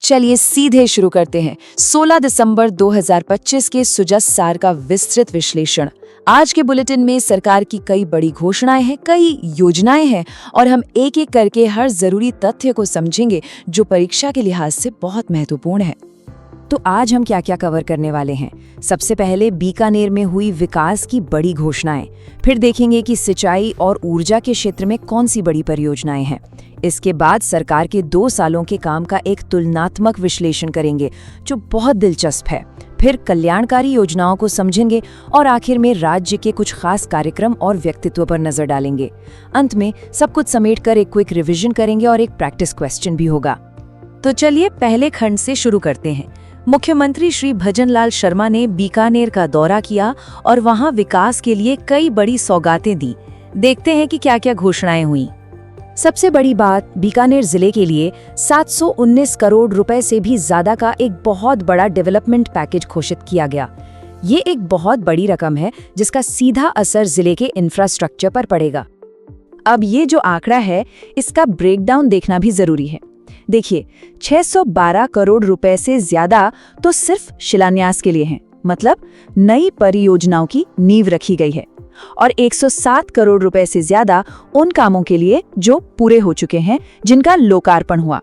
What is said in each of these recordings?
चलिए सीधे शुरू करते हैं 16 दिसंबर 2025 के सुजस सार का विस्तृत विश्लेषण। आज के बुलेटिन में सरकार की कई बड़ी घोषणाएं हैं, कई योजनाएं हैं और हम एक एक करके हर जरूरी तथ्य को समझेंगे जो परीक्षा के लिहाज से बहुत महत्वपूर्ण है। तो आज हम क्या क्या कवर करने वाले हैं। सबसे पहले बीकानेर में हुई विकास की बड़ी घोषणाएं, फिर देखेंगे कि सिंचाई और ऊर्जा के क्षेत्र में कौन सी बड़ी परियोजनाएं हैं। इसके बाद सरकार के 2 सालों के काम का एक तुलनात्मक विश्लेषण करेंगे जो बहुत दिलचस्प है। फिर कल्याणकारी योजनाओं को समझेंगे और आखिर में राज्य के कुछ खास कार्यक्रम और व्यक्तित्व पर नजर डालेंगे। अंत में सब कुछ समेटकर एक क्विक रिवीजन करेंगे और एक प्रैक्टिस क्वेश्चन भी होगा। तो चलिए पहले खंड से शुरू करते हैं। मुख्यमंत्री श्री भजनलाल शर्मा ने बीकानेर का दौरा किया और वहां विकास के लिए कई बड़ी सौगातें दी। देखते हैं कि क्या क्या घोषणाएं हुई। सबसे बड़ी बात, बीकानेर जिले के लिए 719 करोड़ रुपए से भी ज्यादा का एक बहुत बड़ा डेवलपमेंट पैकेज घोषित किया गया। ये एक बहुत बड़ी रकम है जिसका सीधा असर जिले के इंफ्रास्ट्रक्चर पर पड़ेगा। अब ये जो आंकड़ा है इसका ब्रेकडाउन देखना भी जरूरी है। देखिए, 612 करोड़ रुपए से ज्यादा तो सिर्फ शिलान्यास के लिए हैं, मतलब नई परियोजनाओं की नींव रखी गई है, और 107 करोड़ रुपए से ज्यादा उन कामों के लिए जो पूरे हो चुके हैं, जिनका लोकार्पण हुआ।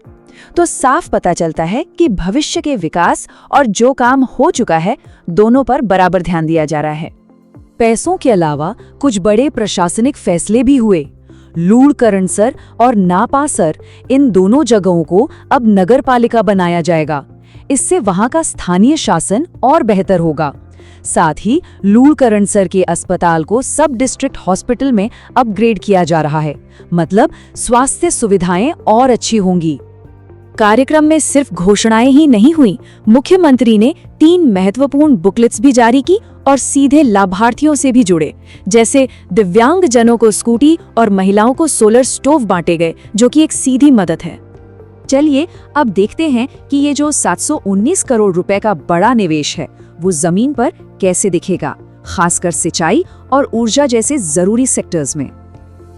तो साफ पता चलता है कि भविष्य के विकास और जो काम हो चुका है, दोनों पर बराबर ध्यान दिया जा रहा है। पैसों के अलावा कुछ बड़े प्रशासनिक फैसले भी हुए। लूणकरणसर और नापासर, इन दोनों जगहों को अब नगर पालिका बनाया जाएगा। इससे वहां का स्थानीय शासन और बेहतर होगा। साथ ही लूणकरणसर के अस्पताल को सब डिस्ट्रिक्ट हॉस्पिटल में अपग्रेड किया जा रहा है, मतलब स्वास्थ्य सुविधाएं और अच्छी होंगी। कार्यक्रम में सिर्फ घोषणाएं ही नहीं हुई, मुख्यमंत्री ने 3 महत्वपूर्ण बुकलेट्स भी जारी की और सीधे लाभार्थियों से भी जुड़े। जैसे दिव्यांग जनों को स्कूटी और महिलाओं को सोलर स्टोव बांटे गए, जो कि एक सीधी मदद है। चलिए अब देखते हैं कि ये जो 719 करोड़ रुपए का बड़ा निवेश है वो जमीन पर कैसे दिखेगा, खासकर सिंचाई और ऊर्जा जैसे जरूरी सेक्टर्स में।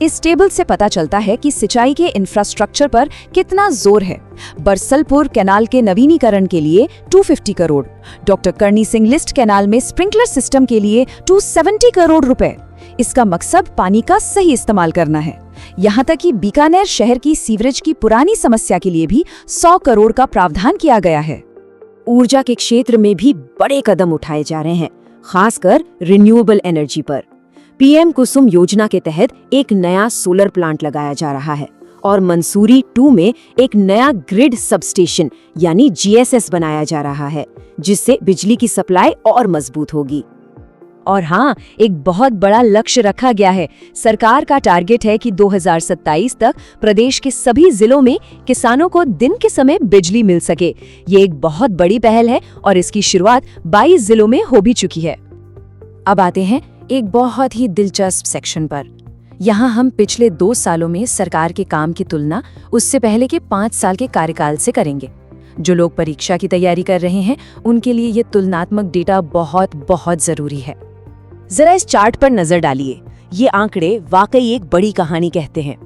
इस टेबल से पता चलता है कि सिंचाई के इंफ्रास्ट्रक्चर पर कितना जोर है। बरसलपुर कैनाल के नवीनीकरण के लिए 250 करोड़, डॉक्टर करनी सिंह लिस्ट कैनाल में स्प्रिंकलर सिस्टम के लिए 270 करोड़ रुपए। इसका मकसद पानी का सही इस्तेमाल करना है। यहाँ तक कि बीकानेर शहर की सीवरेज की पुरानी समस्या के लिए भी 100 करोड़ का प्रावधान किया गया है। ऊर्जा के क्षेत्र में भी बड़े कदम उठाए जा रहे हैं, खासकर रिन्यूएबल एनर्जी पर। पीएम कुसुम योजना के तहत एक नया सोलर प्लांट लगाया जा रहा है और मंसूरी 2 में एक नया ग्रिड सबस्टेशन यानी जीएसएस बनाया जा रहा है, जिससे बिजली की सप्लाई और मजबूत होगी। और हाँ, एक बहुत बड़ा लक्ष्य रखा गया है। सरकार का टारगेट है कि 2027 तक प्रदेश के सभी जिलों में किसानों को दिन के समय बिजली मिल सके। ये एक बहुत बड़ी पहल है और इसकी शुरुआत 22 जिलों में हो भी चुकी है। अब आते हैं एक बहुत ही दिलचस्प सेक्शन पर। यहाँ हम पिछले 2 सालों में सरकार के काम की तुलना उससे पहले के 5 साल के कार्यकाल से करेंगे। जो लोग परीक्षा की तैयारी कर रहे हैं उनके लिए ये तुलनात्मक डेटा बहुत बहुत जरूरी है। जरा इस चार्ट पर नजर डालिए। ये आंकड़े वाकई एक बड़ी कहानी कहते हैं।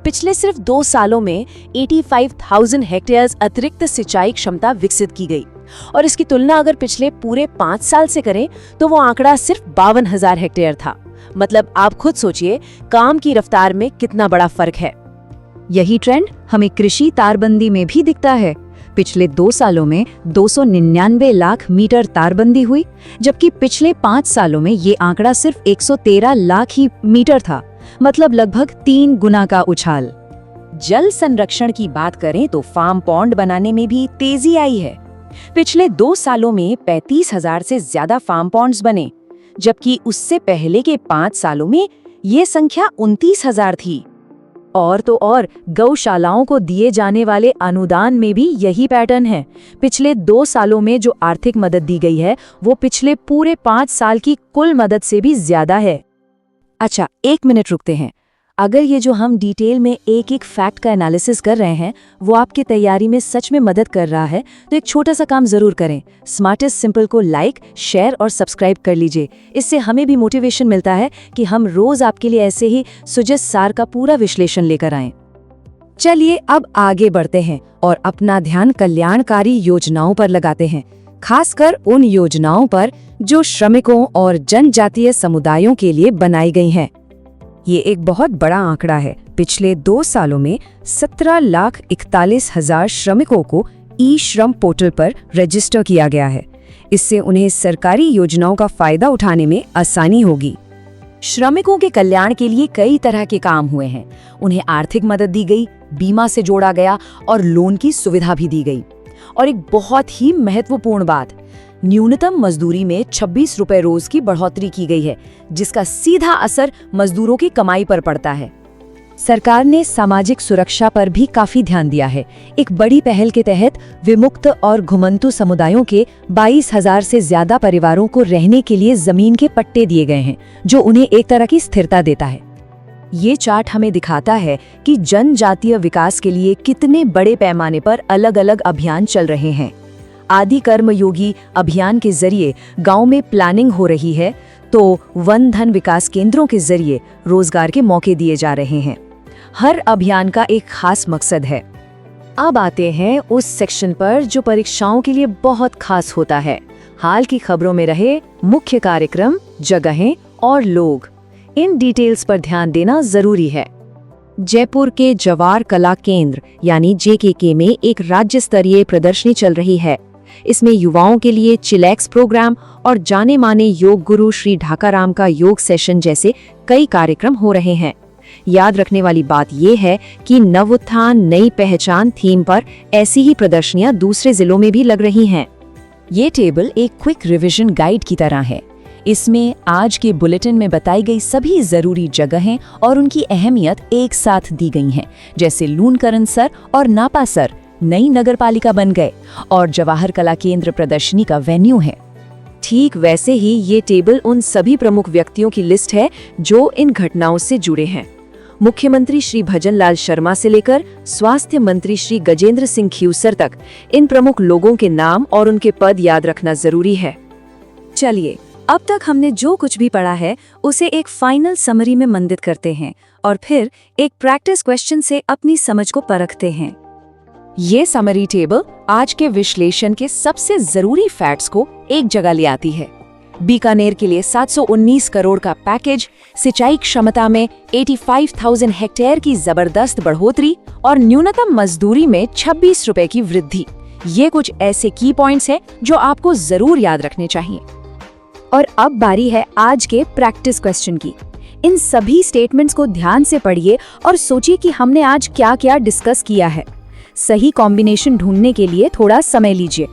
पिछले सिर्फ 2 सालों में 85,000 हेक्टेयर्स अतिरिक्त सिंचाई क्षमता विकसित की गई और इसकी तुलना अगर पिछले पूरे 5 साल से करें तो वो आंकड़ा सिर्फ 52,000 हेक्टेयर था। मतलब आप खुद सोचिए काम की रफ्तार में कितना बड़ा फर्क है। यही ट्रेंड हमें कृषि तारबंदी में भी दिखता है। पिछले 2 सालों में 299 लाख मीटर तारबंदी हुई, जबकि पिछले 5 सालों में ये आंकड़ा सिर्फ 113 लाख ही मीटर था, मतलब लगभग 3 गुना का उछाल। जल संरक्षण की बात करें तो फार्म पॉन्ड बनाने में भी तेजी आई है। पिछले 2 सालों में 35,000 से ज्यादा फार्म पॉन्ड्स बने, जबकि उससे पहले के 5 सालों में ये संख्या 29,000 थी। और तो और गौशालाओं को दिए जाने वाले अनुदान में भी यही पैटर्न है। पिछले 2 सालों में जो आर्थिक मदद दी गई है वो पिछले पूरे 5 साल की कुल मदद से भी ज्यादा है। अच्छा, 1 मिनट रुकते हैं। अगर ये जो हम डिटेल में एक एक फैक्ट का एनालिसिस कर रहे हैं वो आपकी तैयारी में सच में मदद कर रहा है तो एक छोटा सा काम जरूर करें। स्मार्टेस्ट सिंपल को लाइक, शेयर और सब्सक्राइब कर लीजिए। इससे हमें भी मोटिवेशन मिलता है कि हम रोज आपके लिए ऐसे ही सुजस सार का पूरा विश्लेषण लेकर आएं। चलिए अब आगे बढ़ते हैं और अपना ध्यान कल्याणकारी योजनाओं पर लगाते हैं, खासकर उन योजनाओं पर जो श्रमिकों और जनजातीय समुदायों के लिए बनाई गई हैं। ये एक बहुत बड़ा आंकड़ा है। पिछले 2 सालों में 17,41,000 श्रमिकों को ई श्रम पोर्टल पर रजिस्टर किया गया है। इससे उन्हें सरकारी योजनाओं का फायदा उठाने में आसानी होगी। श्रमिकों के कल्याण के लिए कई तरह के काम हुए हैं। उन्हें आर्थिक मदद दी गई, बीमा से जोड़ा गया और लोन की सुविधा भी दी गई। और एक बहुत ही महत्वपूर्ण बात, न्यूनतम मजदूरी में 26 रुपए रोज की बढ़ोतरी की गई है, जिसका सीधा असर मजदूरों की कमाई पर पड़ता है। सरकार ने सामाजिक सुरक्षा पर भी काफी ध्यान दिया है। एक बड़ी पहल के तहत विमुक्त और घुमंतु समुदायों के 22,000 से ज्यादा परिवारों को रहने के लिए जमीन के पट्टे दिए गए हैं, जो उन्हें एक तरह की स्थिरता देता है। ये चार्ट हमें दिखाता है कि जनजातीय विकास के लिए कितने बड़े पैमाने पर अलग अलग अभियान चल रहे हैं। आदि कर्मयोगी अभियान के जरिए गांव में प्लानिंग हो रही है, तो वन धन विकास केंद्रों के जरिए रोजगार के मौके दिए जा रहे हैं। हर अभियान का एक खास मकसद है। अब आते हैं उस सेक्शन पर जो परीक्षाओं के लिए बहुत खास होता है। हाल की खबरों में रहे मुख्य कार्यक्रम, जगहें और लोग। इन डिटेल्स पर ध्यान देना जरूरी है। जयपुर के जवार कला केंद्र यानी JKK में एक राज्य स्तरीय प्रदर्शनी चल रही है। इसमें युवाओं के लिए चिलैक्स प्रोग्राम और जाने माने योग गुरु श्री ढाकाराम का योग सेशन जैसे कई कार्यक्रम हो रहे हैं। याद रखने वाली बात यह है कि नवोत्थान नई पहचान थीम पर ऐसी ही प्रदर्शनियां दूसरे जिलों में भी लग रही हैं। ये टेबल एक क्विक रिवीजन गाइड की तरह है। इसमें आज के बुलेटिन में बताई गई सभी जरूरी जगहें और उनकी अहमियत एक साथ दी गई हैं, जैसे लूनकरनसर और नापासर नई नगरपालिका बन गए और जवाहर कला केंद्र प्रदर्शनी का वेन्यू है। ठीक वैसे ही ये टेबल उन सभी प्रमुख व्यक्तियों की लिस्ट है जो इन घटनाओं से जुड़े हैं। मुख्यमंत्री श्री भजनलाल शर्मा से लेकर स्वास्थ्य मंत्री श्री गजेंद्र सिंह खीवसर तक इन प्रमुख लोगों के नाम और उनके पद याद रखना जरूरी है। चलिए, अब तक हमने जो कुछ भी पढ़ा है उसे एक फाइनल समरी में मंडित करते हैं और फिर एक प्रैक्टिस क्वेश्चन से अपनी समझ को परखते हैं। ये समरी टेबल आज के विश्लेषण के सबसे जरूरी फैक्ट्स को एक जगह ले आती है। बीकानेर के लिए 719 करोड़ का पैकेज, सिंचाई क्षमता में 85,000 हेक्टेयर की जबरदस्त बढ़ोतरी और न्यूनतम मजदूरी में 26 रुपए की वृद्धि। ये कुछ ऐसे की पॉइंट्स हैं जो आपको जरूर याद रखने चाहिए। और अब बारी है आज के प्रैक्टिस क्वेश्चन की। इन सभी स्टेटमेंट्स को ध्यान से पढ़िए और सोचिए कि हमने आज क्या क्या डिस्कस किया है। सही कॉम्बिनेशन ढूंढने के लिए थोड़ा समय लीजिए।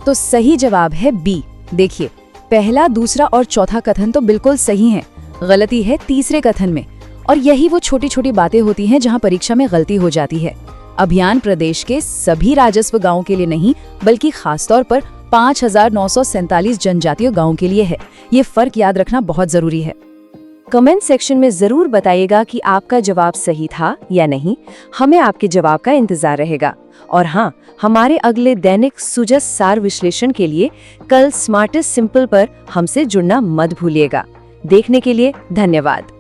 तो सही जवाब है बी। देखिए, पहला, दूसरा और चौथा कथन तो बिल्कुल सही हैं। गलती है तीसरे कथन में। और यही वो छोटी छोटी बातें होती हैं जहां परीक्षा में गलती हो जाती है। अभियान प्रदेश के सभी राजस्व गांवों के लिए नहीं, बल्कि खासतौर पर 5,947 जनजातीय गांवों के लिए है। ये फर्क याद रखना बहुत जरूरी है। कमेंट सेक्शन में जरूर बताइएगा कि आपका जवाब सही था या नहीं। हमें आपके जवाब का इंतजार रहेगा। और हाँ, हमारे अगले दैनिक सुजस सार विश्लेषण के लिए कल स्मार्टेस्ट सिंपल पर हमसे जुड़ना मत भूलिएगा। देखने के लिए धन्यवाद।